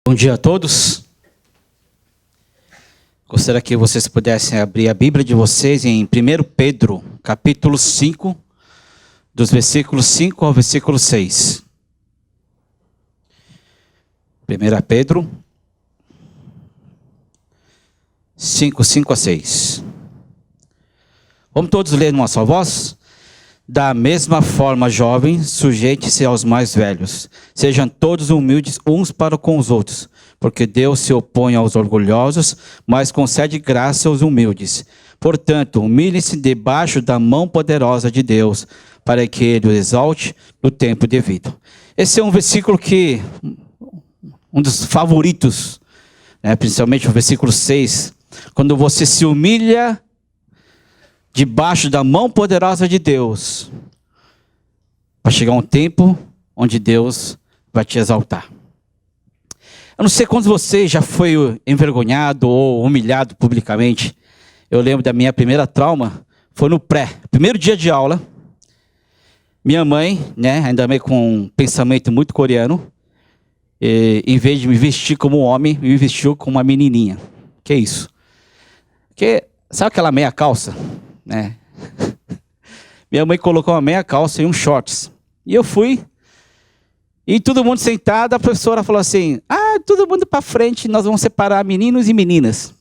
Bom dia a todos. Gostaria que vocês pudessem abrir a Bíblia de vocês em 1 Pedro, capítulo 5, dos versículos 5 ao versículo 6. 1 Pedro 5, 5 a 6. Vamos todos ler numa só voz? Da mesma forma, jovens, sujeite-se aos mais velhos. Sejam todos humildes uns para com os outros, porque Deus se opõe aos orgulhosos, mas concede graça aos humildes. Portanto, humilhem-se debaixo da mão poderosa de Deus, para que Ele o exalte no tempo devido. Esse é um versículo que, um dos favoritos, principalmente o versículo 6, quando você se humilha debaixo da mão poderosa de Deus, vai chegar um tempo onde Deus vai te exaltar. Eu não sei quantos de vocês já foi envergonhado ou humilhado publicamente. Eu lembro da minha primeira trauma, foi no primeiro dia de aula. Minha mãe, ainda meio com um pensamento muito coreano, em vez de me vestir como um homem, me vestiu como uma menininha. Que isso? Porque, sabe aquela meia calça? Minha mãe colocou uma meia calça e um shorts. E eu fui. E todo mundo sentado, a professora falou assim: todo mundo para frente, nós vamos separar meninos e meninas.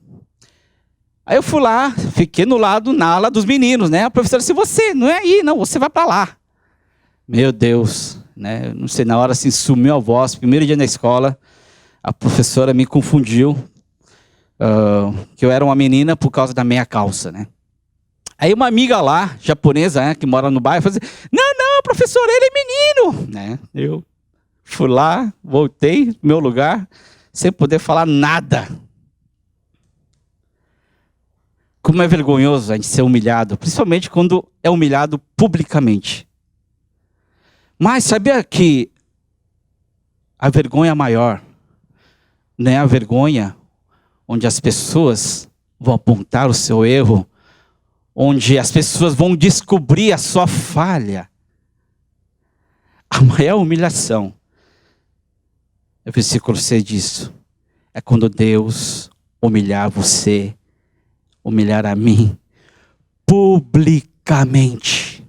Aí eu fui lá, fiquei na ala dos meninos, A professora disse: você não é aí, não, você vai para lá. Meu Deus, não sei, na hora assim sumiu a voz. Primeiro dia na escola, a professora me confundiu que eu era uma menina por causa da meia calça, Aí uma amiga lá, japonesa, que mora no bairro, falou assim: não, professor, ele é menino. Eu fui lá, voltei no meu lugar, sem poder falar nada. Como é vergonhoso a gente ser humilhado, principalmente quando é humilhado publicamente. Mas sabia que a vergonha maior não é a vergonha onde as pessoas vão apontar o seu erro, onde as pessoas vão descobrir a sua falha. A maior humilhação, o versículo 6 disso, é quando Deus humilhar você, humilhar a mim, publicamente.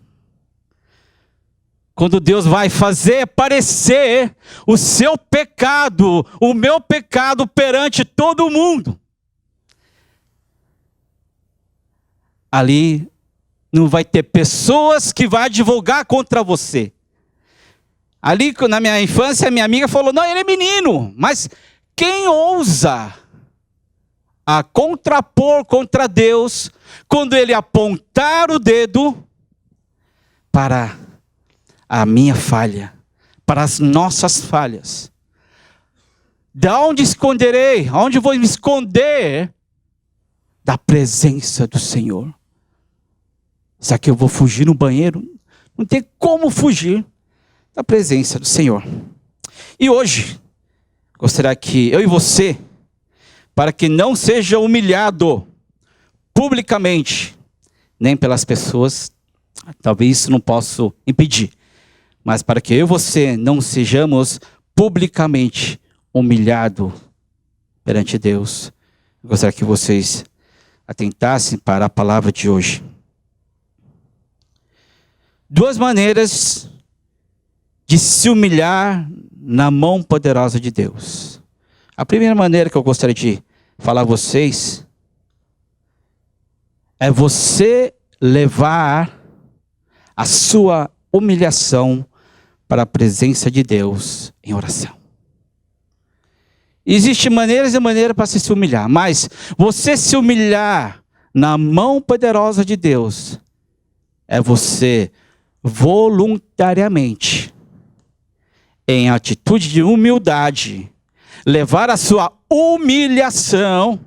Quando Deus vai fazer aparecer o seu pecado, o meu pecado perante todo mundo. Ali não vai ter pessoas que vão advogar contra você. Ali na minha infância, minha amiga falou: não, ele é menino. Mas quem ousa a contrapor contra Deus quando ele apontar o dedo para a minha falha, para as nossas falhas? Da onde esconderei? Aonde vou me esconder da presença do Senhor? Será que eu vou fugir no banheiro? Não tem como fugir da presença do Senhor. E hoje, gostaria que eu e você, para que não seja humilhado publicamente, nem pelas pessoas, talvez isso não possa impedir, mas para que eu e você não sejamos publicamente humilhados perante Deus, eu gostaria que vocês atentassem para a palavra de hoje. Duas maneiras de se humilhar na mão poderosa de Deus. A primeira maneira que eu gostaria de falar a vocês é você levar a sua humilhação para a presença de Deus em oração. Existem maneiras e maneiras para se humilhar, mas você se humilhar na mão poderosa de Deus é você voluntariamente, em atitude de humildade, levar a sua humilhação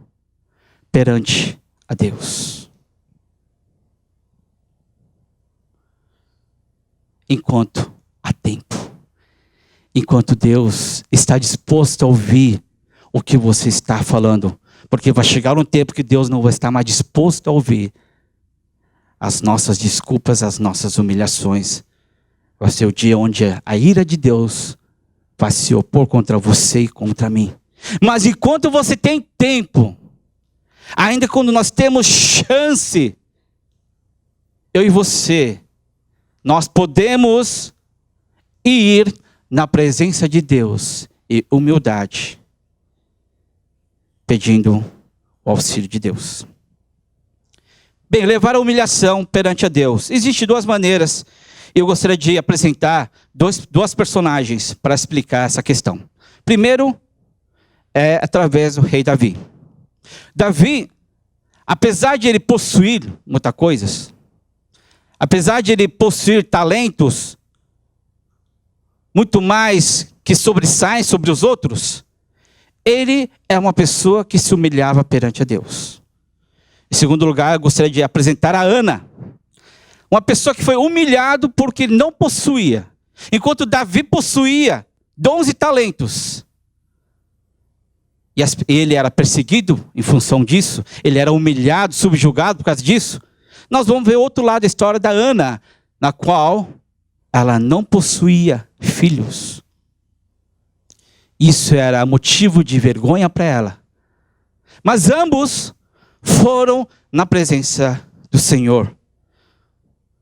perante a Deus. Enquanto há tempo, enquanto Deus está disposto a ouvir o que você está falando, porque vai chegar um tempo que Deus não vai estar mais disposto a ouvir as nossas desculpas, as nossas humilhações. Vai ser o dia onde a ira de Deus vai se opor contra você e contra mim. Mas enquanto você tem tempo, ainda quando nós temos chance, eu e você, nós podemos ir na presença de Deus e humildade, pedindo o auxílio de Deus. Bem, levar a humilhação perante a Deus. Existem duas maneiras. Eu gostaria de apresentar duas personagens para explicar essa questão. Primeiro, é através do rei Davi. Davi, apesar de ele possuir muitas coisas, apesar de ele possuir talentos, muito mais que sobressaem sobre os outros, ele é uma pessoa que se humilhava perante a Deus. Em segundo lugar, eu gostaria de apresentar a Ana. Uma pessoa que foi humilhado porque não possuía. Enquanto Davi possuía dons e talentos. E ele era perseguido em função disso. Ele era humilhado, subjugado por causa disso. Nós vamos ver outro lado da história da Ana, na qual ela não possuía filhos. Isso era motivo de vergonha para ela. Mas ambos foram na presença do Senhor.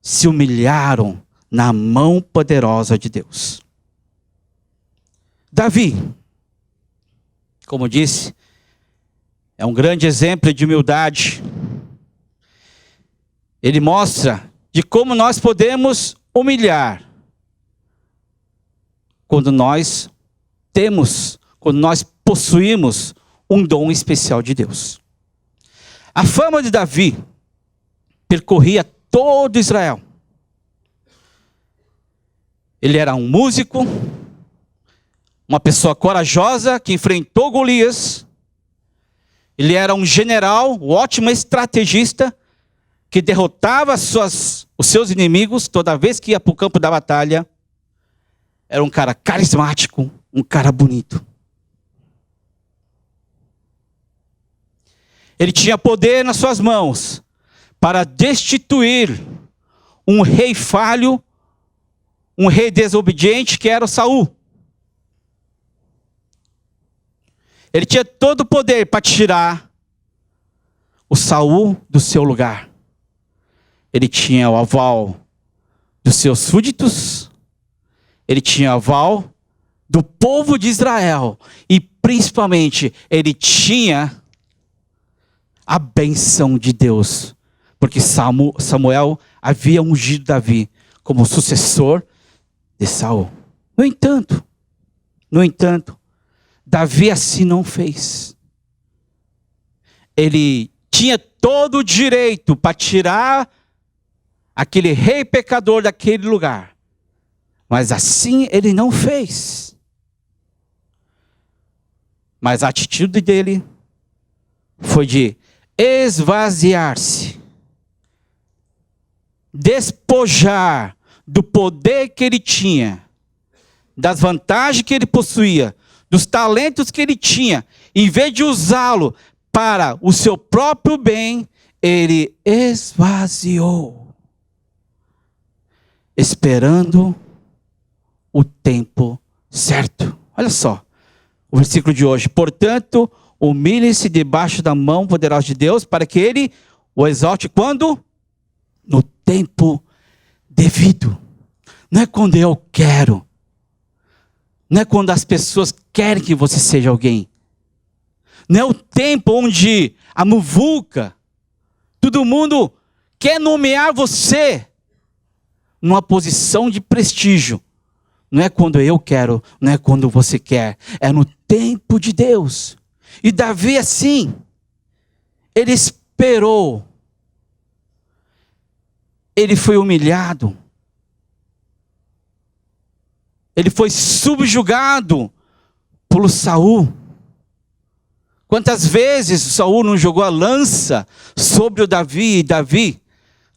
Se humilharam na mão poderosa de Deus. Davi, como disse, é um grande exemplo de humildade. Ele mostra de como nós podemos humilhar quando nós possuímos um dom especial de Deus. A fama de Davi percorria todo Israel. Ele era um músico, uma pessoa corajosa que enfrentou Golias. Ele era um general, um ótimo estrategista, que derrotava os seus inimigos toda vez que ia para o campo da batalha. Era um cara carismático, um cara bonito. Ele tinha poder nas suas mãos para destituir um rei falho, um rei desobediente que era o Saul. Ele tinha todo o poder para tirar o Saul do seu lugar. Ele tinha o aval dos seus súditos, ele tinha o aval do povo de Israel e principalmente ele tinha a bênção de Deus, porque Samuel havia ungido Davi como sucessor de Saul. No entanto, Davi assim não fez. Ele tinha todo o direito para tirar aquele rei pecador daquele lugar, mas assim ele não fez. Mas a atitude dele foi de esvaziar-se, despojar do poder que ele tinha, das vantagens que ele possuía, dos talentos que ele tinha, em vez de usá-lo para o seu próprio bem, ele esvaziou, esperando o tempo certo. Olha só, o versículo de hoje. Portanto, humilhe-se debaixo da mão poderosa de Deus, para que ele o exalte quando? No tempo devido. Não é quando eu quero. Não é quando as pessoas querem que você seja alguém. Não é o tempo onde a muvuca, todo mundo quer nomear você numa posição de prestígio. Não é quando eu quero, não é quando você quer. É no tempo de Deus. E Davi assim, ele esperou. Ele foi humilhado. Ele foi subjugado por Saul. Quantas vezes Saul não jogou a lança sobre o Davi, e Davi,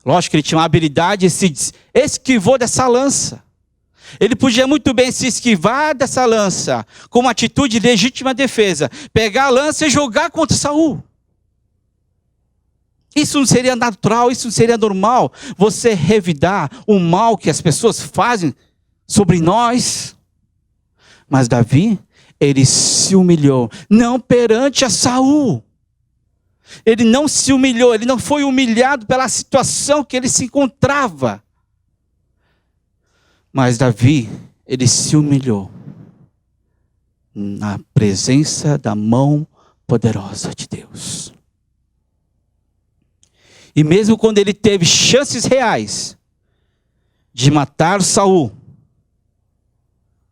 lógico que ele tinha uma habilidade, se esquivou dessa lança. Ele podia muito bem se esquivar dessa lança, com uma atitude de legítima defesa, pegar a lança e jogar contra Saul. Isso não seria natural, isso não seria normal, você revidar o mal que as pessoas fazem sobre nós. Mas Davi, ele se humilhou, não perante a Saul. Ele não se humilhou, ele não foi humilhado pela situação que ele se encontrava. Mas Davi, ele se humilhou na presença da mão poderosa de Deus. E mesmo quando ele teve chances reais de matar Saul,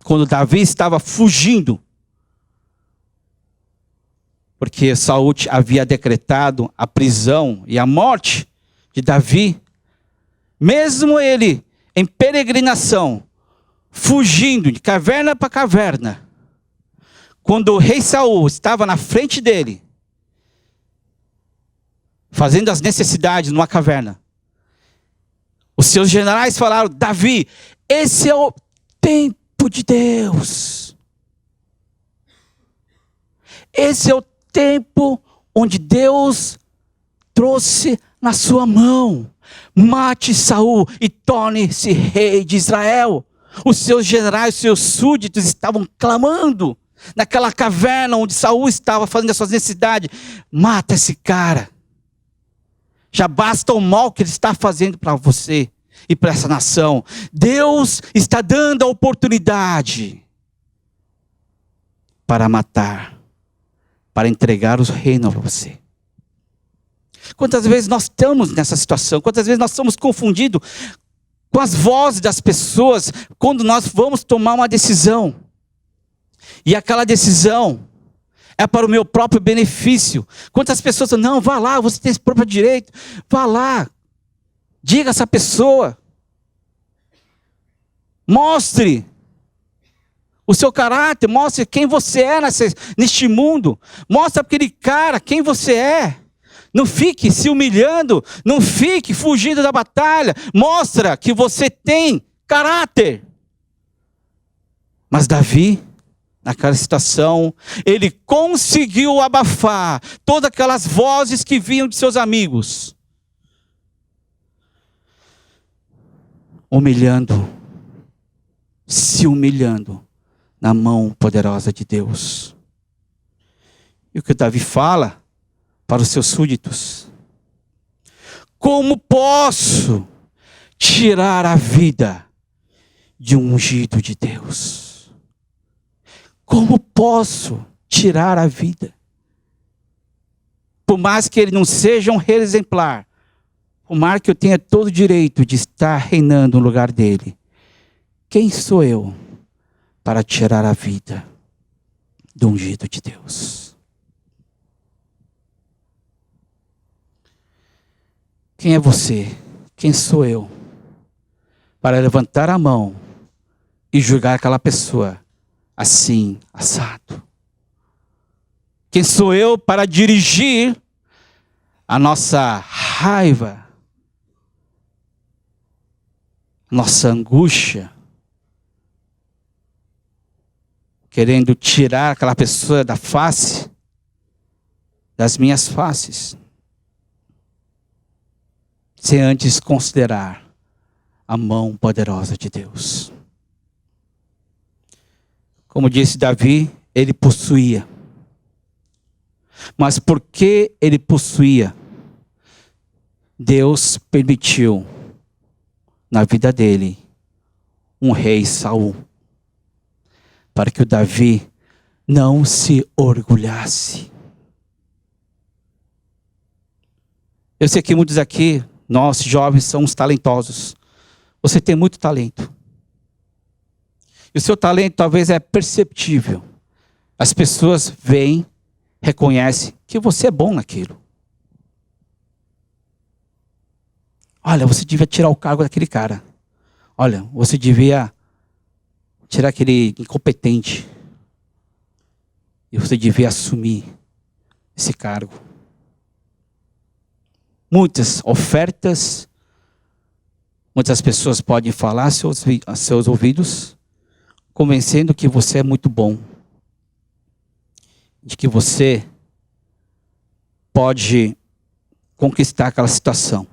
quando Davi estava fugindo, porque Saul havia decretado a prisão e a morte de Davi, mesmo ele em peregrinação, fugindo de caverna para caverna, quando o rei Saul estava na frente dele, fazendo as necessidades numa caverna, os seus generais falaram: Davi, esse é o tempo de Deus. Esse é o tempo onde Deus trouxe na sua mão. Mate Saul e torne-se rei de Israel. Os seus generais, os seus súditos estavam clamando naquela caverna onde Saul estava fazendo as suas necessidades: mata esse cara. Já basta o mal que ele está fazendo para você e para essa nação. Deus está dando a oportunidade para matar, para entregar os reinos para você. Quantas vezes nós estamos nessa situação? Quantas vezes nós somos confundidos com as vozes das pessoas quando nós vamos tomar uma decisão? E aquela decisão é para o meu próprio benefício. Quantas pessoas falam: não, vá lá, você tem esse próprio direito, vá lá, diga a essa pessoa, mostre o seu caráter, mostre quem você é neste mundo, mostre para aquele cara quem você é. Não fique se humilhando, não fique fugindo da batalha, mostra que você tem caráter. Mas Davi, naquela situação, ele conseguiu abafar todas aquelas vozes que vinham de seus amigos, se humilhando na mão poderosa de Deus. E o que Davi fala para os seus súditos: como posso tirar a vida de um ungido de Deus? Como posso tirar a vida? Por mais que ele não seja um rei exemplar, por mais que eu tenha todo o direito de estar reinando no lugar dele, quem sou eu para tirar a vida do ungido de Deus? Quem é você? Quem sou eu para levantar a mão e julgar aquela pessoa assim, assado? Quem sou eu para dirigir a nossa raiva, nossa angústia, querendo tirar aquela pessoa da face, das minhas faces, sem antes considerar a mão poderosa de Deus? Como disse Davi, ele possuía. Mas porque ele possuía, Deus permitiu na vida dele um rei Saul, para que o Davi não se orgulhasse. Eu sei que muitos aqui, nós jovens, somos talentosos. Você tem muito talento. E o seu talento talvez é perceptível. As pessoas veem, reconhecem que você é bom naquilo. Olha, você devia tirar o cargo daquele cara. Olha, você devia tirar aquele incompetente. E você devia assumir esse cargo. Muitas ofertas, muitas pessoas podem falar a seus ouvidos, convencendo que você é muito bom, de que você pode conquistar aquela situação.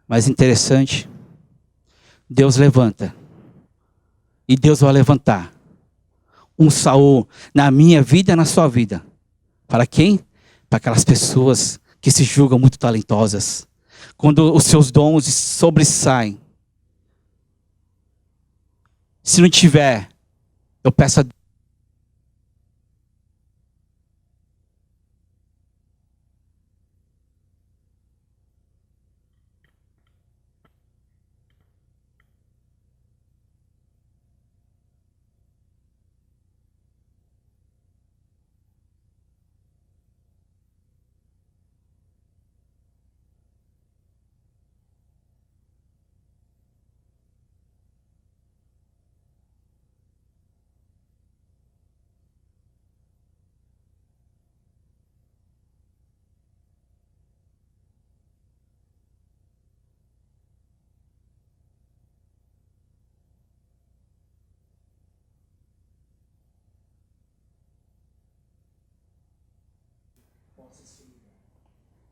Mas interessante, Deus levanta, e Deus vai levantar um Saul na minha vida e na sua vida. Para quem? Para aquelas pessoas que se julgam muito talentosas. Quando os seus dons sobressaem. Se não tiver, eu peço a Deus.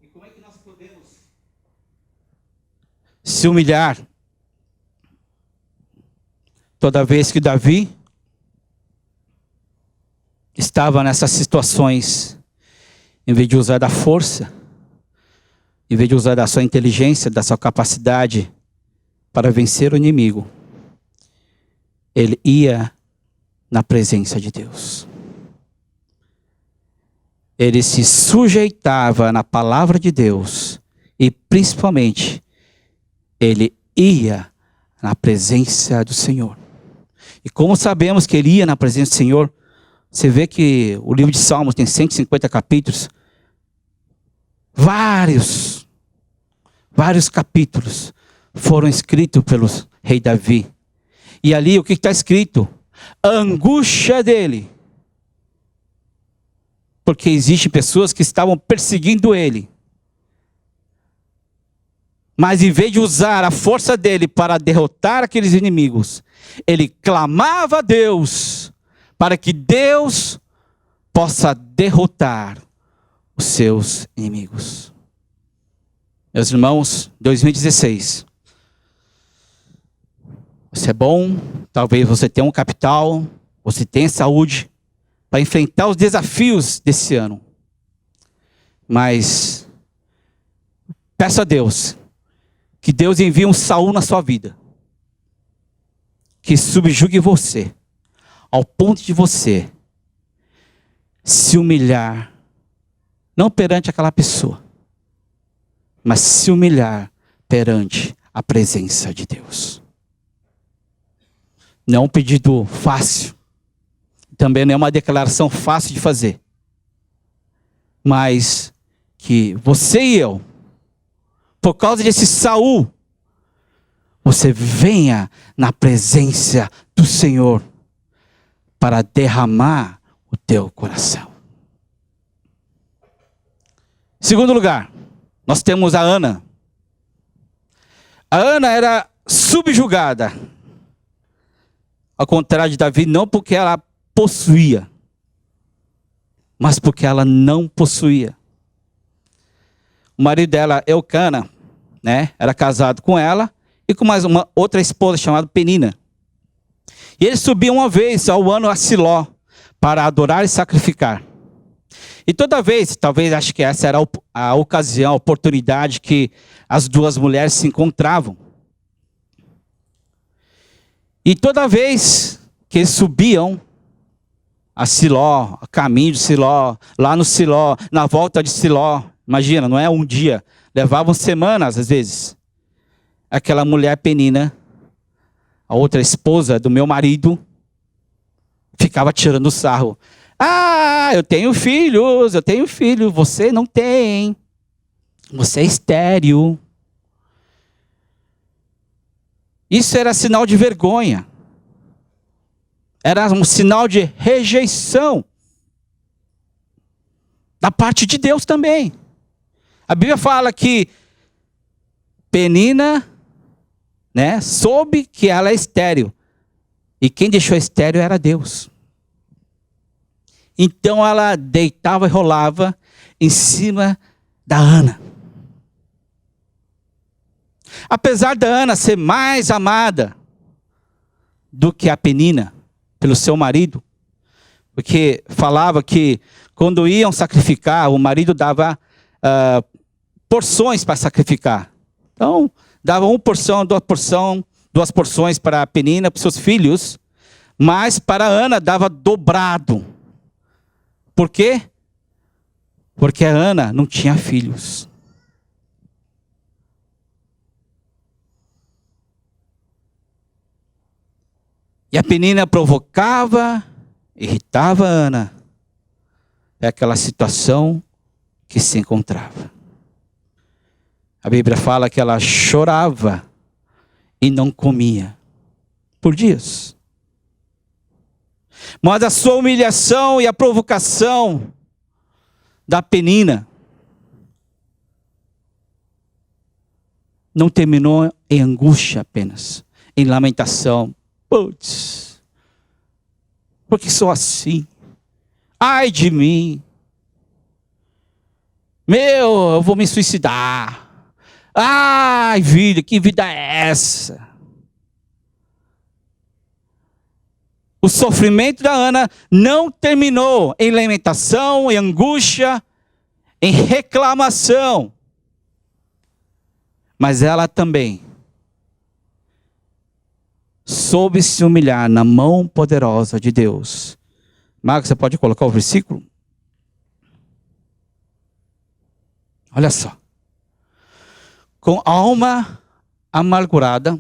E como é que nós podemos se humilhar? Toda vez que Davi estava nessas situações, em vez de usar da força, em vez de usar da sua inteligência, da sua capacidade para vencer o inimigo, ele ia na presença de Deus. Ele se sujeitava na palavra de Deus e principalmente ele ia na presença do Senhor. E como sabemos que ele ia na presença do Senhor, você vê que o livro de Salmos tem 150 capítulos, vários capítulos foram escritos pelo rei Davi. E ali o que está escrito? A angústia dele. Porque existem pessoas que estavam perseguindo ele. Mas em vez de usar a força dele para derrotar aqueles inimigos, ele clamava a Deus para que Deus possa derrotar os seus inimigos. Meus irmãos, 2016. Você é bom, talvez você tenha um capital, você tenha saúde para enfrentar os desafios desse ano. Mas peço a Deus que Deus envie um Saul na sua vida, que subjugue você, ao ponto de você se humilhar, não perante aquela pessoa, mas se humilhar perante a presença de Deus. Não é um pedido fácil, também não é uma declaração fácil de fazer, mas que você e eu, por causa desse Saul, você venha na presença do Senhor para derramar o teu coração. Segundo lugar, nós temos a Ana. A Ana era subjugada, ao contrário de Davi, não porque ela possuía, mas porque ela não possuía. O marido dela, Eucana, era casado com ela e com mais uma outra esposa chamada Penina. E eles subiam uma vez ao ano a Siló para adorar e sacrificar. E toda vez, talvez acho que essa era a ocasião, a oportunidade que as duas mulheres se encontravam. E toda vez que eles subiam a Siló, a caminho de Siló, lá no Siló, na volta de Siló, imagina, não é um dia, levavam semanas às vezes. Aquela mulher Penina, a outra esposa do meu marido, ficava tirando sarro. Ah, eu tenho filhos, você não tem. Você é estéril. Isso era sinal de vergonha. Era um sinal de rejeição da parte de Deus também. A Bíblia fala que Penina, soube que ela é estéril. E quem deixou estéril era Deus. Então ela deitava e rolava em cima da Ana. Apesar da Ana ser mais amada do que a Penina pelo seu marido, Porque falava que quando iam sacrificar, o marido dava porções para sacrificar. Então, dava uma porção, duas porções para a Penina, para os seus filhos, mas para a Ana dava dobrado. Por quê? Porque a Ana não tinha filhos. E a Penina provocava, irritava a Ana. É aquela situação que se encontrava. A Bíblia fala que ela chorava e não comia por dias. Mas a sua humilhação e a provocação da Penina não terminou em angústia apenas, em lamentação. Putz, porque sou assim? Ai de mim! Eu vou me suicidar. Ai, vida, que vida é essa? O sofrimento da Ana não terminou em lamentação, em angústia, em reclamação. Mas ela também soube se humilhar na mão poderosa de Deus. Marcos, você pode colocar o versículo? Olha só. Com alma amargurada,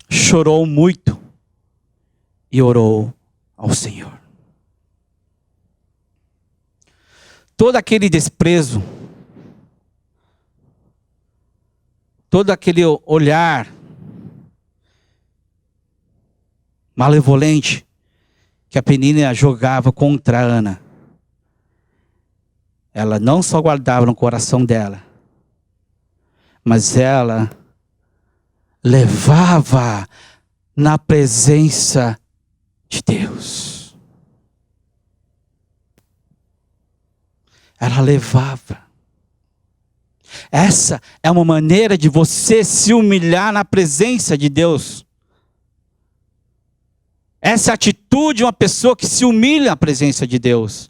chorou muito e orou ao Senhor. Todo aquele desprezo, todo aquele olhar malevolente que a Penina jogava contra a Ana, ela não só guardava no coração dela, mas ela levava na presença de Deus. Ela levava. Essa é uma maneira de você se humilhar na presença de Deus. Essa é a atitude de uma pessoa que se humilha na presença de Deus.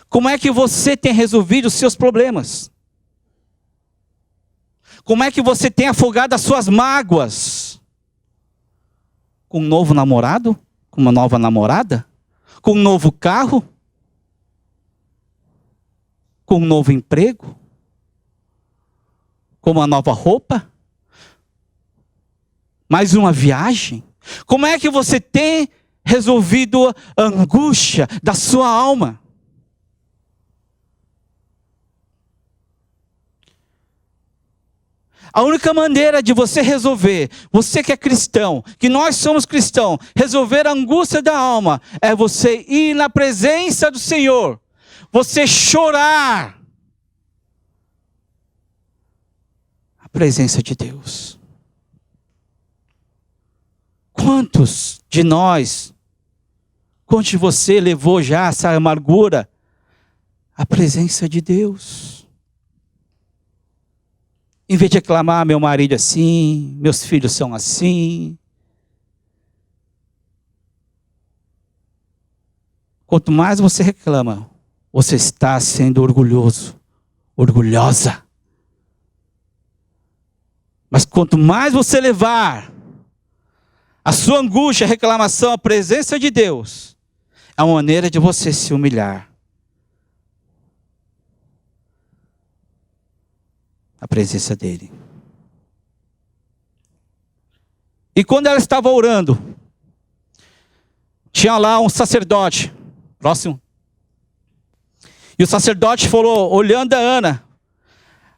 Como é que você tem resolvido os seus problemas? Como é que você tem afogado as suas mágoas? Com um novo namorado? Com uma nova namorada? Com um novo carro? Com um novo emprego? Com uma nova roupa? Mais uma viagem? Como é que você tem resolvido a angústia da sua alma? A única maneira de você resolver, você que é cristão, que nós somos cristãos, resolver a angústia da alma, é você ir na presença do Senhor, você chorar a presença de Deus. Quantos de nós, quantos de você levou já essa amargura à presença de Deus? Em vez de reclamar, meu marido é assim, meus filhos são assim. Quanto mais você reclama, você está sendo orgulhoso, orgulhosa. Mas quanto mais você levar a sua angústia, a reclamação, a presença de Deus, é uma maneira de você se humilhar. A presença dele. E quando ela estava orando, tinha lá um sacerdote, próximo. E o sacerdote falou, olhando a Ana,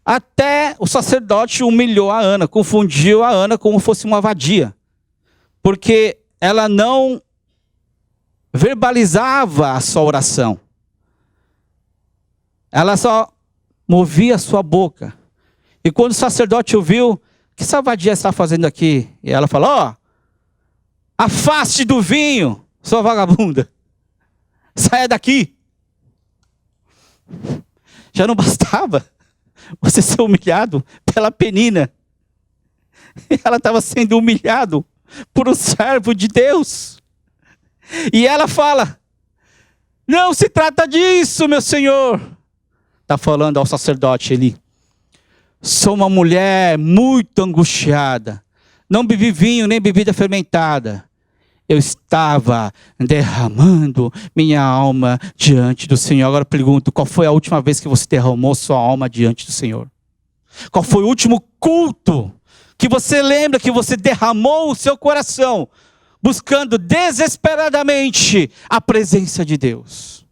até o sacerdote humilhou a Ana, confundiu a Ana como fosse uma vadia. Porque ela não verbalizava a sua oração. Ela só movia a sua boca. E quando o sacerdote ouviu, o que essa vadia está fazendo aqui? E ela falou, ó, afaste do vinho, sua vagabunda. Saia daqui. Já não bastava você ser humilhado pela Penina. Ela estava sendo humilhado por um servo de Deus. E ela fala: não se trata disso, meu senhor. Está falando ao sacerdote ali. Sou uma mulher muito angustiada. Não bebi vinho nem bebida fermentada. Eu estava derramando minha alma diante do Senhor. Agora eu pergunto, qual foi a última vez que você derramou sua alma diante do Senhor? Qual foi o último culto que você lembra que você derramou o seu coração, buscando desesperadamente a presença de Deus?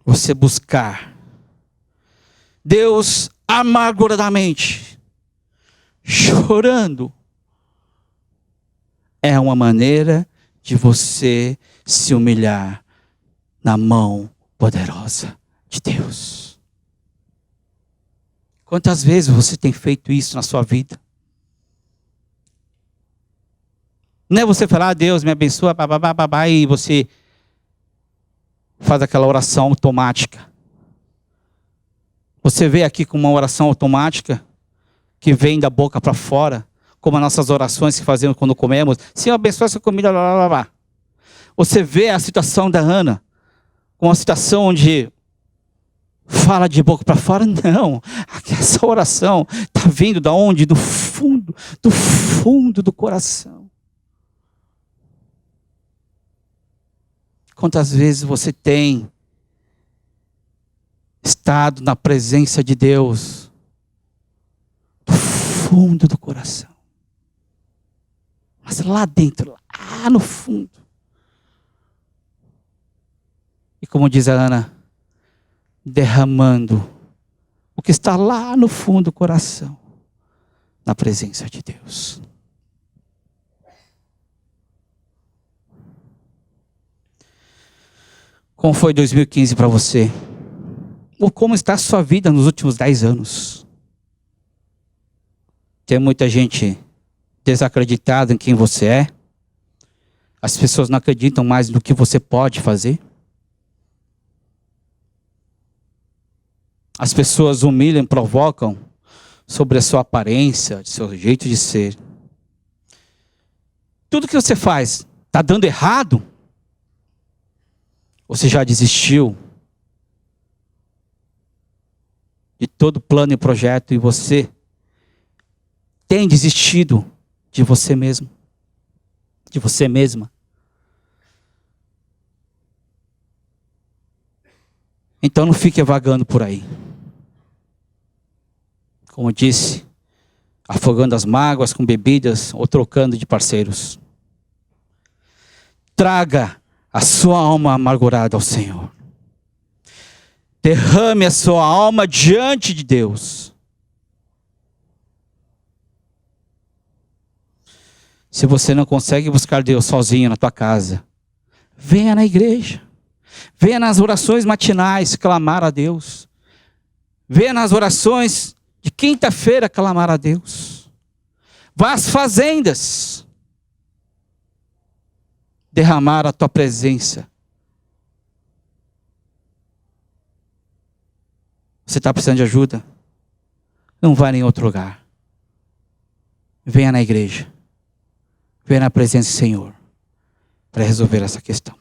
Você buscar Deus amarguradamente, chorando, é uma maneira de você se humilhar na mão poderosa de Deus. Quantas vezes você tem feito isso na sua vida? Não é você falar, Deus me abençoa, babá, e você faz aquela oração automática. Você vê aqui com uma oração automática, que vem da boca para fora, como as nossas orações que fazemos quando comemos. Senhor, abençoa essa comida, blá, blá, blá. Você vê a situação da Ana, com uma situação onde fala de boca para fora? Não. Essa oração está vindo da onde? Do fundo do coração. Quantas vezes você tem estado na presença de Deus, do fundo do coração, mas lá dentro, lá no fundo. E como diz a Ana, derramando o que está lá no fundo do coração, na presença de Deus. Como foi 2015 para você? Ou como está a sua vida nos últimos 10 anos? Tem muita gente desacreditada em quem você é. As pessoas não acreditam mais no que você pode fazer. As pessoas humilham, provocam sobre a sua aparência, seu jeito de ser. Tudo que você faz está dando errado? Você já desistiu de todo plano e projeto e você tem desistido de você mesmo, de você mesma? Então não fique vagando por aí. Como eu disse, afogando as mágoas com bebidas ou trocando de parceiros. Traga a sua alma amargurada ao Senhor. Derrame a sua alma diante de Deus. Se você não consegue buscar Deus sozinho na tua casa, venha na igreja. Venha nas orações matinais clamar a Deus. Venha nas orações de quinta-feira clamar a Deus. Vá às fazendas derramar a tua presença. Você está precisando de ajuda? Não vá em outro lugar. Venha na igreja. Venha na presença do Senhor para resolver essa questão.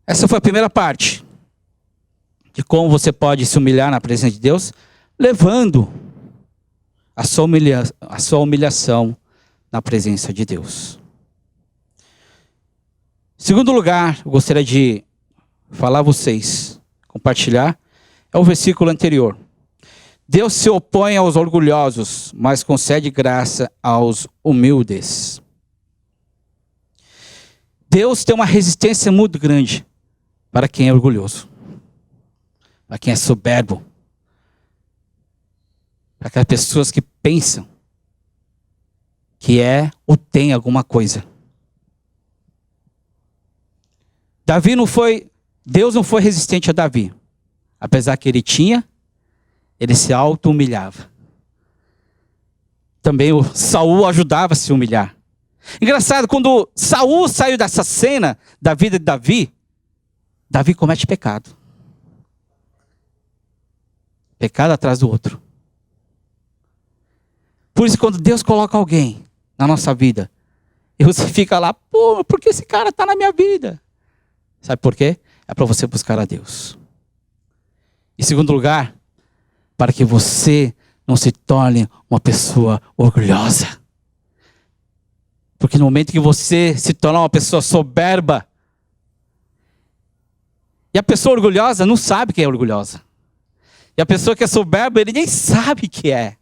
Essa foi a primeira parte de como você pode se humilhar na presença de Deus, levando a sua humilhação na presença de Deus. Em segundo lugar, eu gostaria de falar a vocês, compartilhar, é o versículo anterior. Deus se opõe aos orgulhosos, mas concede graça aos humildes. Deus tem uma resistência muito grande para quem é orgulhoso, para quem é soberbo, para aquelas pessoas que pensam que é ou tem alguma coisa. Deus não foi resistente a Davi, apesar que ele se auto-humilhava. Também o Saul ajudava a se humilhar. Engraçado, quando Saul saiu dessa cena da vida de Davi, Davi comete pecado. Pecado atrás do outro. Por isso, quando Deus coloca alguém na nossa vida, e você fica lá, pô, por que esse cara está na minha vida? Sabe por quê? É para você buscar a Deus. Em segundo lugar, para que você não se torne uma pessoa orgulhosa. Porque no momento que você se tornar uma pessoa soberba, e a pessoa orgulhosa não sabe que é orgulhosa. E a pessoa que é soberba, ele nem sabe que é.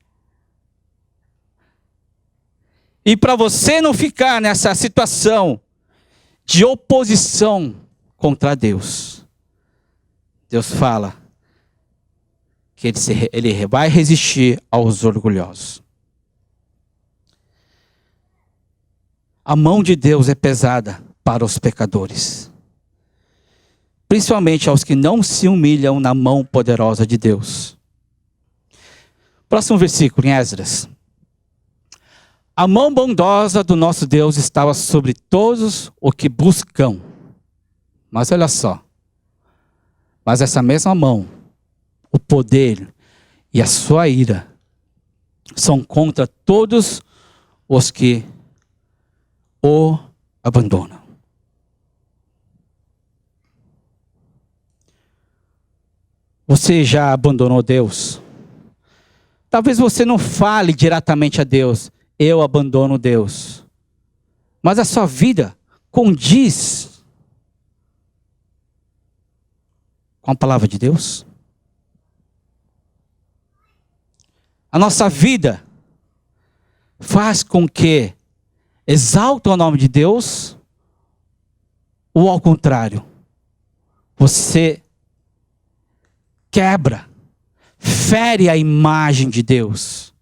E para você não ficar nessa situação de oposição contra Deus, Deus fala que ele vai resistir aos orgulhosos. A mão de Deus é pesada para os pecadores, principalmente aos que não se humilham na mão poderosa de Deus. Próximo versículo, em Esdras. A mão bondosa do nosso Deus estava sobre todos os que buscam. Mas olha só. Mas essa mesma mão, o poder e a sua ira são contra todos os que o abandonam. Você já abandonou Deus? Talvez você não fale diretamente a Deus, eu abandono Deus. Mas a sua vida condiz com a palavra de Deus? A nossa vida faz com que exalta o nome de Deus, ou ao contrário, você quebra, fere a imagem de Deus.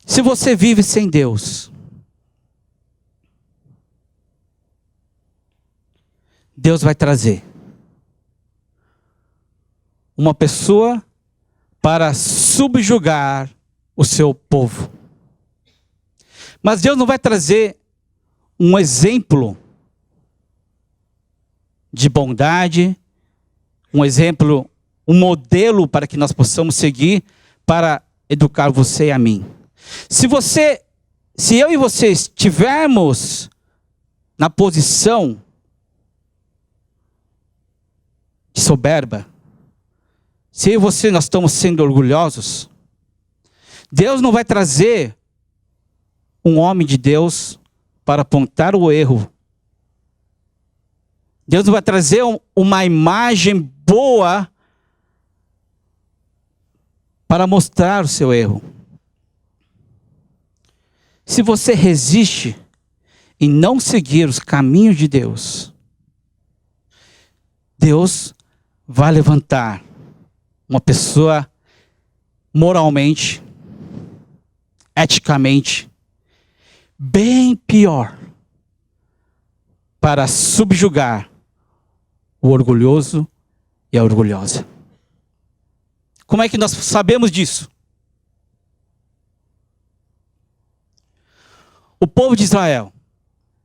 Se você vive sem Deus, Deus vai trazer uma pessoa para subjugar o seu povo. Mas Deus não vai trazer um exemplo de bondade, um exemplo, um modelo para que nós possamos seguir para educar você e a mim. Se eu e você estivermos na posição de soberba, se eu e você nós estamos sendo orgulhosos, Deus não vai trazer um homem de Deus para apontar o erro. Deus não vai trazer uma imagem boa para mostrar o seu erro. Se você resiste em não seguir os caminhos de Deus, Deus vai levantar uma pessoa moralmente, eticamente, bem pior, para subjugar o orgulhoso e a orgulhosa. Como é que nós sabemos disso? O povo de Israel,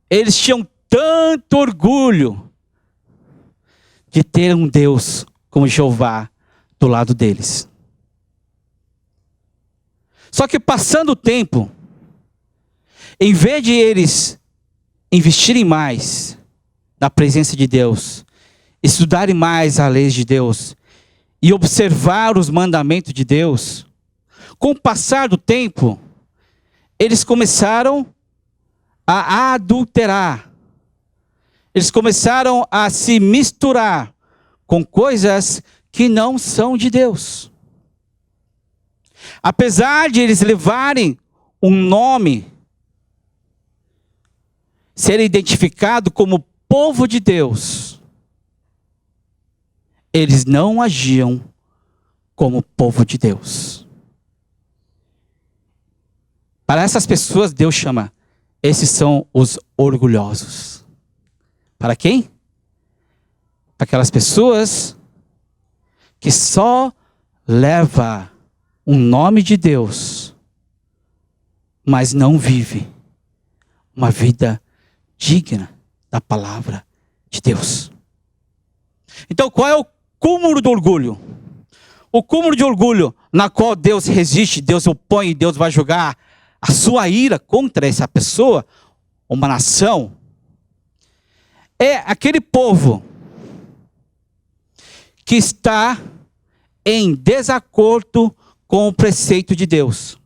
eles tinham tanto orgulho de ter um Deus como Jeová do lado deles. Só que passando o tempo, em vez de eles investirem mais na presença de Deus, estudarem mais a lei de Deus e observar os mandamentos de Deus, com o passar do tempo, eles começaram a adulterar. Eles começaram a se misturar com coisas que não são de Deus. Apesar de eles levarem um nome, serem identificados como povo de Deus, eles não agiam como povo de Deus. Para essas pessoas, Deus chama, esses são os orgulhosos. Para quem? Para aquelas pessoas que só levam o nome de Deus, mas não vive uma vida digna da palavra de Deus. Então, qual é o cúmulo do orgulho? O cúmulo de orgulho na qual Deus resiste, Deus opõe e Deus vai julgar a sua ira contra essa pessoa, uma nação, é aquele povo que está em desacordo com o preceito de Deus.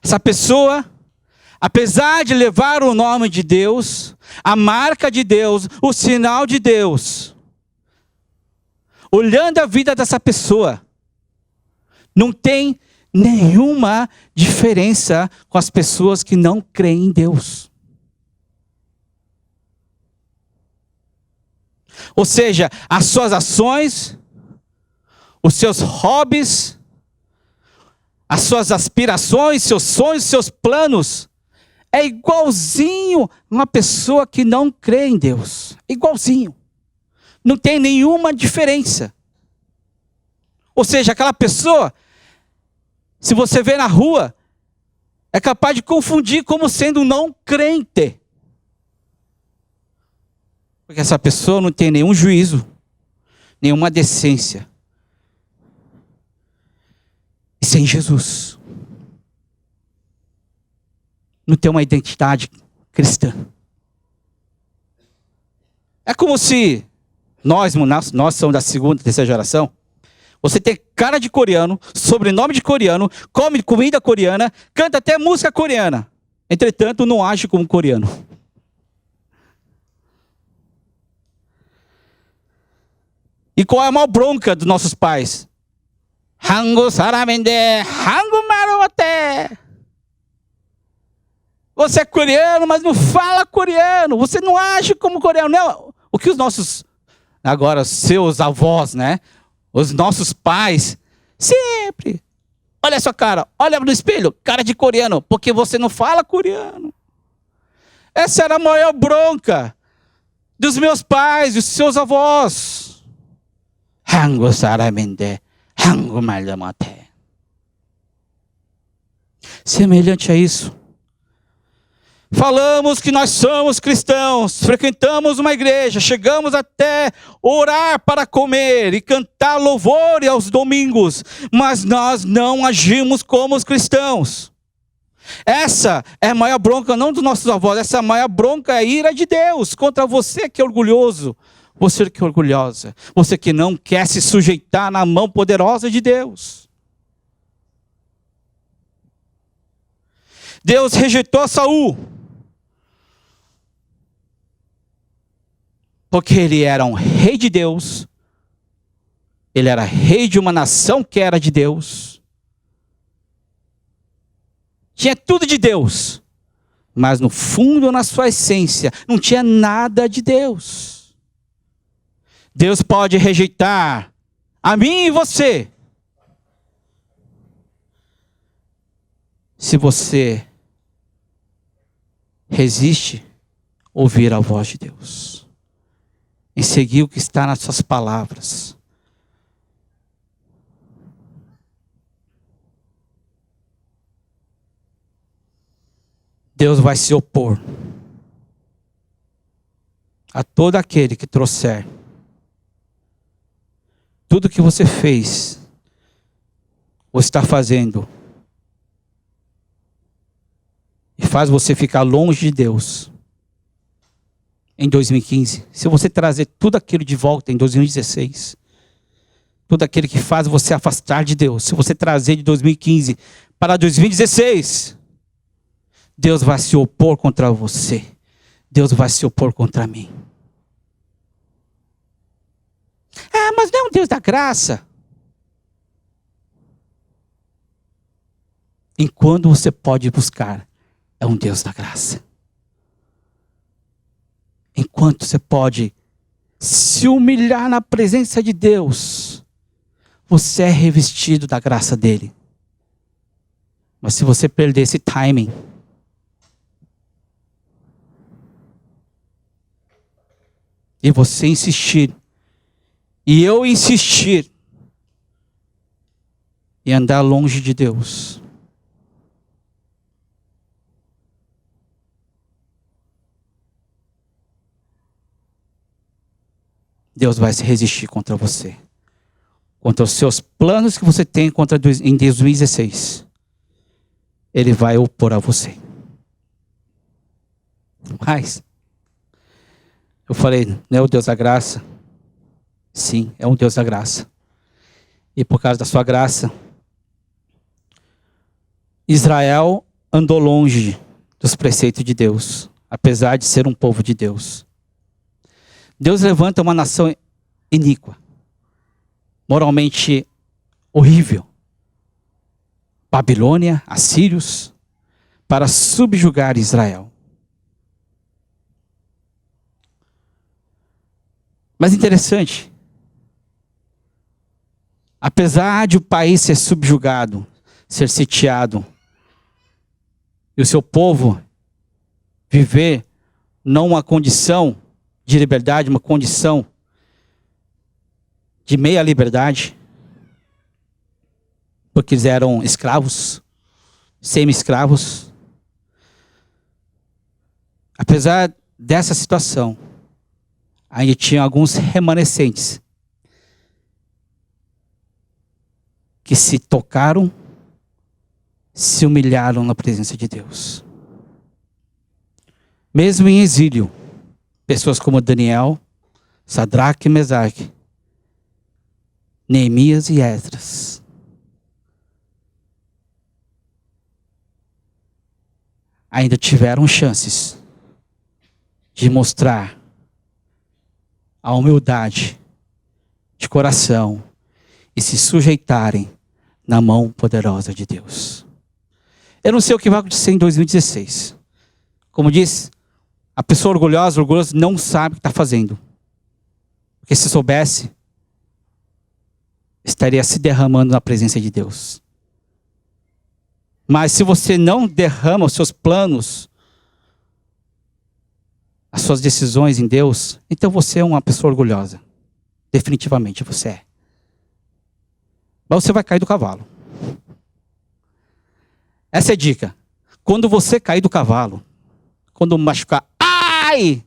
Essa pessoa, apesar de levar o nome de Deus, a marca de Deus, o sinal de Deus, olhando a vida dessa pessoa, não tem nenhuma diferença com as pessoas que não creem em Deus. Ou seja, as suas ações, os seus hobbies, as suas aspirações, seus sonhos, seus planos, é igualzinho uma pessoa que não crê em Deus. Igualzinho. Não tem nenhuma diferença. Ou seja, aquela pessoa, se você vê na rua, é capaz de confundir como sendo um não crente. Porque essa pessoa não tem nenhum juízo, nenhuma decência. E sem Jesus, não tem uma identidade cristã. É como se nós somos da segunda, terceira geração. Você tem cara de coreano, sobrenome de coreano, come comida coreana, canta até música coreana. Entretanto, não age como coreano. E qual é a maior bronca dos nossos pais? 한국 사람인데 한국말을 못해. Você é coreano, mas não fala coreano. Você não age como coreano. Não. O que os nossos, agora, seus avós, né? Os nossos pais, sempre. Olha a sua cara, olha no espelho, cara de coreano, porque você não fala coreano. Essa era a maior bronca dos meus pais, dos seus avós. 한국 사람인데 한국말도 못해. Semelhante a isso. Falamos que nós somos cristãos, frequentamos uma igreja, chegamos até orar para comer e cantar louvor aos domingos, mas nós não agimos como os cristãos. Essa é a maior bronca, não dos nossos avós, essa é a maior bronca, é a ira de Deus contra você que é orgulhoso, você que é orgulhosa, você que não quer se sujeitar na mão poderosa de Deus. Deus rejeitou Saul, porque ele era um rei de Deus, ele era rei de uma nação que era de Deus, tinha tudo de Deus, mas no fundo, na sua essência, não tinha nada de Deus. Deus pode rejeitar a mim e você, se você resiste a ouvir a voz de Deus, em seguir o que está nas suas palavras. Deus vai se opor a todo aquele que trouxer tudo que você fez ou está fazendo e faz você ficar longe de Deus em 2015. Se você trazer tudo aquilo de volta em 2016, tudo aquilo que faz você afastar de Deus, se você trazer de 2015 para 2016, Deus vai se opor contra você. Deus vai se opor contra mim. Ah, mas não é um Deus da graça. Enquanto você pode buscar, é um Deus da graça. Enquanto você pode se humilhar na presença de Deus, você é revestido da graça dele. Mas se você perder esse timing, e você insistir, e eu insistir, e andar longe de Deus, Deus vai se resistir contra você. Contra os seus planos que você tem em 2016. Ele vai opor a você. Mas, eu falei, não é o Deus da graça? Sim, é um Deus da graça. E por causa da sua graça, Israel andou longe dos preceitos de Deus, apesar de ser um povo de Deus. Deus levanta uma nação iníqua, moralmente horrível, Babilônia, assírios, para subjugar Israel. Mas interessante, apesar de o país ser subjugado, ser sitiado, e o seu povo viver não uma condição de liberdade, uma condição de meia liberdade, porque eles eram escravos, semi-escravos. Apesar dessa situação, ainda tinha alguns remanescentes que se tocaram, se humilharam na presença de Deus. Mesmo em exílio, pessoas como Daniel, Sadraque e Mesaque, Neemias e Esdras, ainda tiveram chances de mostrar a humildade de coração e se sujeitarem na mão poderosa de Deus. Eu não sei o que vai acontecer em 2016. Como diz, a pessoa orgulhosa, orgulhoso, não sabe o que está fazendo. Porque se soubesse, estaria se derramando na presença de Deus. Mas se você não derrama os seus planos, as suas decisões em Deus, então você é uma pessoa orgulhosa. Definitivamente você é. Mas você vai cair do cavalo. Essa é a dica. Quando você cair do cavalo, quando machucar, ai!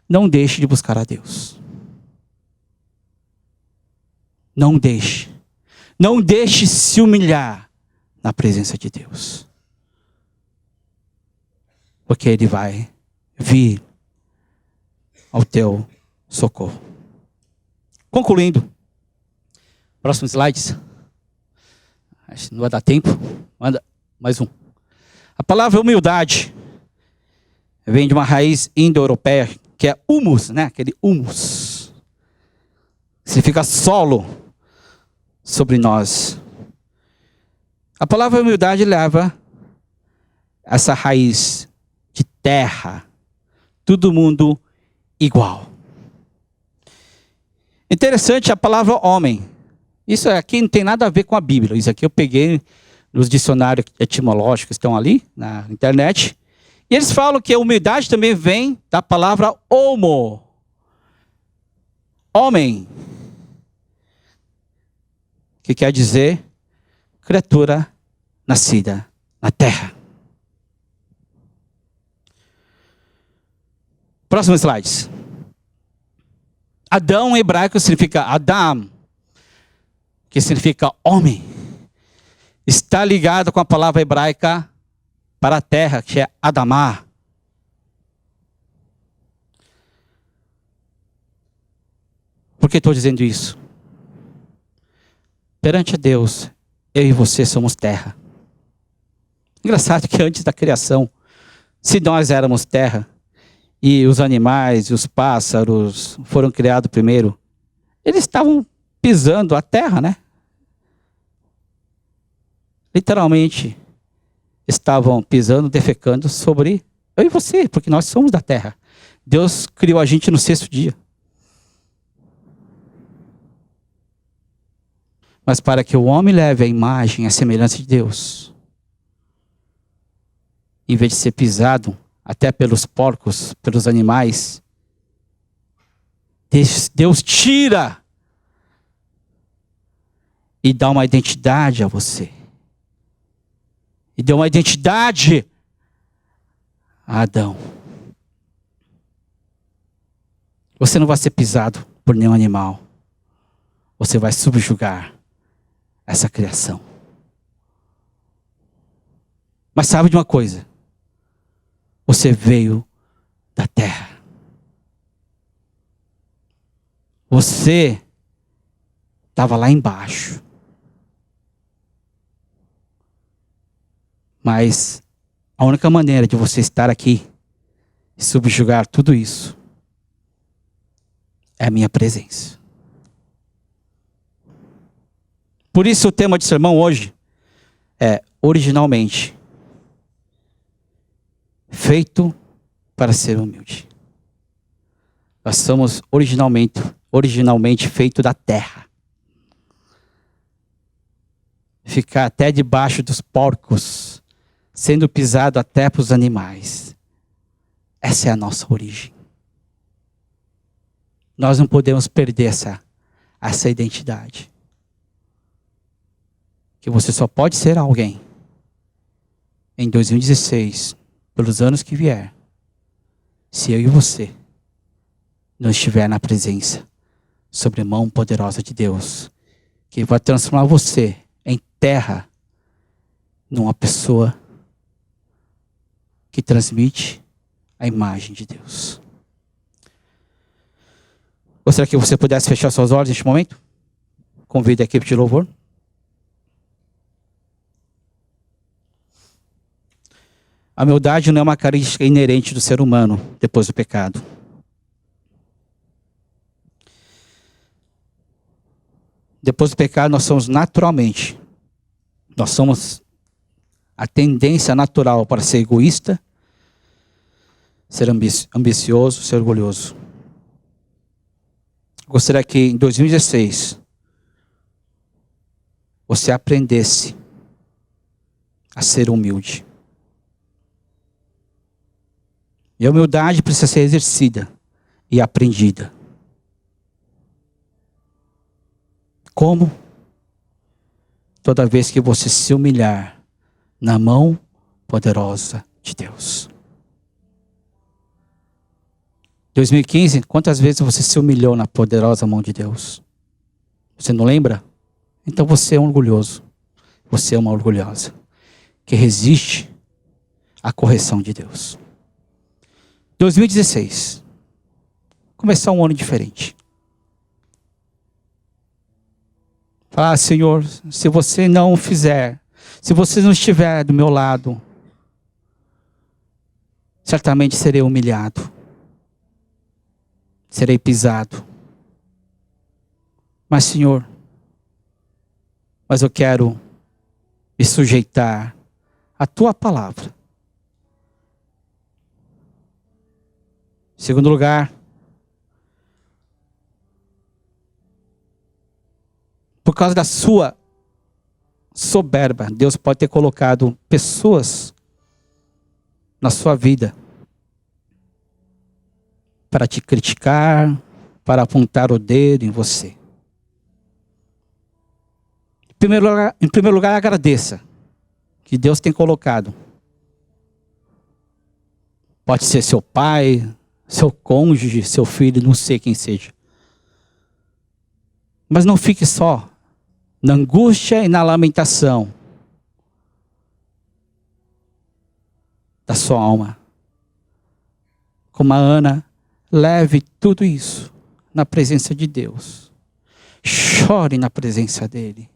Não deixe de buscar a Deus. Não deixe. Não deixe se humilhar na presença de Deus. Porque Ele vai vir ao teu socorro. Concluindo. Próximos slides. Acho que não vai dar tempo. Manda mais um. A palavra humildade vem de uma raiz indo-europeia que é humus, né? Aquele humus. Significa solo sobre nós. A palavra humildade leva essa raiz de terra. Todo mundo igual. Interessante a palavra homem. Isso aqui não tem nada a ver com a Bíblia. Isso aqui eu peguei nos dicionários etimológicos que estão ali na internet. E eles falam que a humildade também vem da palavra homo. Homem. Que quer dizer criatura nascida na terra. Próximo slide. Adão em hebraico significa Adam, que significa homem. Está ligado com a palavra hebraica para a terra, que é Adamá. Por que estou dizendo isso? Perante a Deus, eu e você somos terra. Engraçado que antes da criação, se nós éramos terra, e os animais e os pássaros foram criados primeiro, eles estavam pisando a terra, né? Literalmente, estavam pisando, defecando sobre eu e você, porque nós somos da terra. Deus criou a gente no 6º dia. Mas para que o homem leve a imagem, a semelhança de Deus, em vez de ser pisado, até pelos porcos, pelos animais, Deus tira e dá uma identidade a você. E deu uma identidade a Adão. Você não vai ser pisado por nenhum animal. Você vai subjugar essa criação. Mas sabe de uma coisa? Você veio da terra. Você estava lá embaixo. Mas a única maneira de você estar aqui e subjugar tudo isso é a minha presença. Por isso o tema de sermão hoje é originalmente feito para ser humilde. Nós somos originalmente feito da terra. Ficar até debaixo dos porcos, sendo pisado até para os animais. Essa é a nossa origem. Nós não podemos perder essa identidade. Que você só pode ser alguém em 2016, pelos anos que vier, se eu e você não estiver na presença sobre a mão poderosa de Deus, que vai transformar você em terra, numa pessoa que transmite a imagem de Deus. Gostaria que você pudesse fechar suas olhos neste momento. Convido a equipe de louvor. A humildade não é uma característica inerente do ser humano depois do pecado. Depois do pecado, nós somos a tendência natural para ser egoísta, ser ambicioso, ser orgulhoso. Gostaria que em 2016 você aprendesse a ser humilde. E a humildade precisa ser exercida e aprendida. Como? Toda vez que você se humilhar na mão poderosa de Deus. 2015, quantas vezes você se humilhou na poderosa mão de Deus? Você não lembra? Então você é um orgulhoso. Você é uma orgulhosa. Que resiste à correção de Deus. 2016. Começar um ano diferente. Falar, Senhor, se você não fizer, se você não estiver do meu lado, certamente serei humilhado. Serei pisado. Mas, Senhor, eu quero me sujeitar à tua palavra. Em segundo lugar, por causa da sua soberba, Deus pode ter colocado pessoas na sua vida para te criticar, para apontar o dedo em você. Em primeiro lugar, agradeça que Deus tem colocado. Pode ser seu pai, seu cônjuge, seu filho, não sei quem seja. Mas não fique só na angústia e na lamentação da sua alma. Como a Ana, leve tudo isso na presença de Deus. Chore na presença dEle.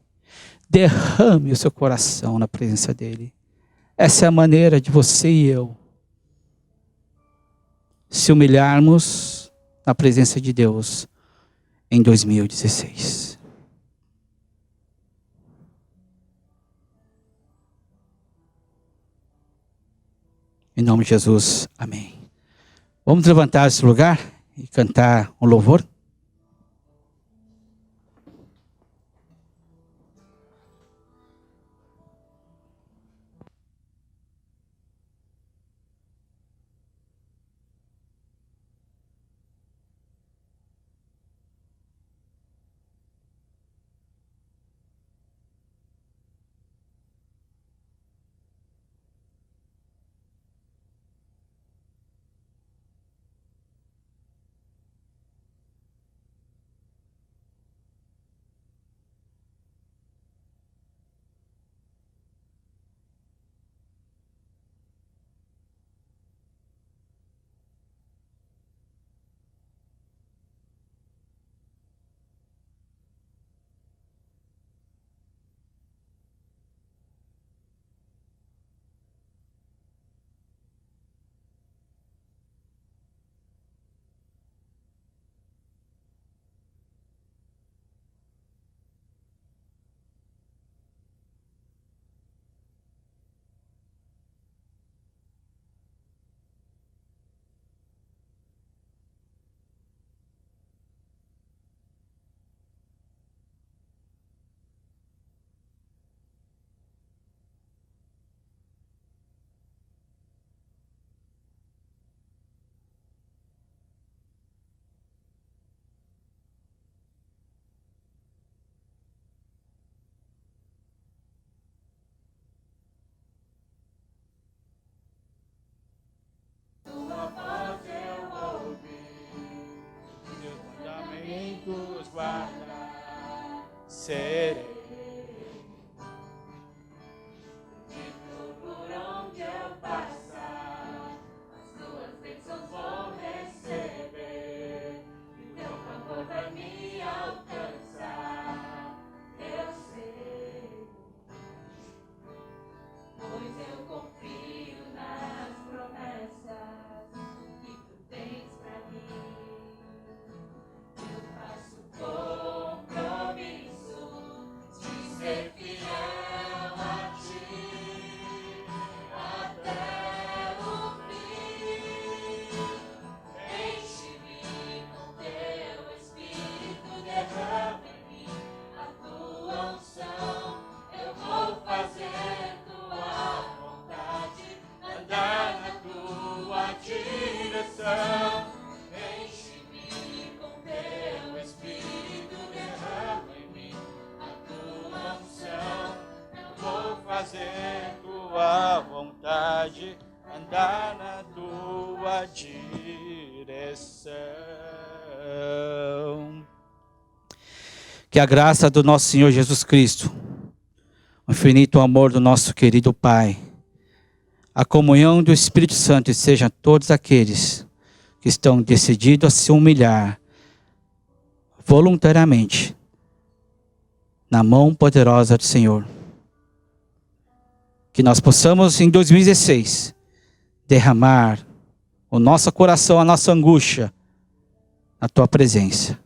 Derrame o seu coração na presença dEle. Essa é a maneira de você e eu se humilharmos na presença de Deus em 2016. Em nome de Jesus, amém. Vamos levantar esse lugar e cantar um louvor? serei. Por onde eu passar, as tuas bênçãos vou receber, e o teu favor vai me alcançar. Eu sei, pois eu confio nas promessas que tu tens pra mim. Eu faço compromisso de ser fiel a ti até o fim. Enche-me com teu Espírito, derrama em mim a tua unção. Eu vou fazer tua vontade, andar na tua direção. Enche-me com teu Espírito, derrama em mim a tua unção. Eu vou Fazer tua vontade, andar na tua direção. Que a graça do nosso Senhor Jesus Cristo, o infinito amor do nosso querido Pai, a comunhão do Espírito Santo sejam todos aqueles que estão decididos a se humilhar voluntariamente na mão poderosa do Senhor. Que nós possamos, em 2016, derramar o nosso coração, a nossa angústia, na Tua presença.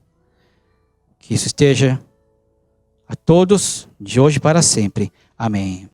Que isso esteja a todos, de hoje para sempre. Amém.